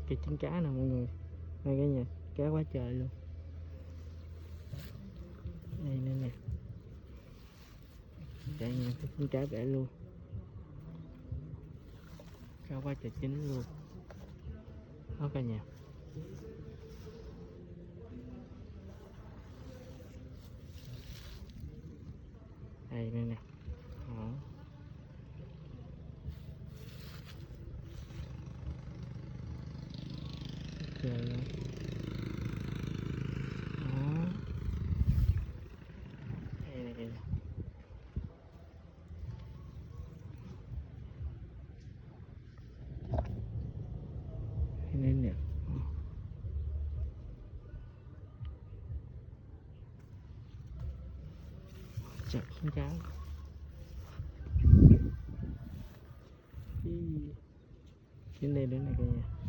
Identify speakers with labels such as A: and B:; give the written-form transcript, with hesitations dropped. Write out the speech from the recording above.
A: cái trứng cá nè mọi người, đây cả nhà, cá quá trời luôn. Đây nữa nè, đây nha, cái trứng cá bể luôn, cá quá trời chín luôn, đó cả nhà. Đây nữa nè, đó. Trời ơi. Đó. Đây này. Đây nè. Chặt con cá. Trên đây nữa này cả nhà.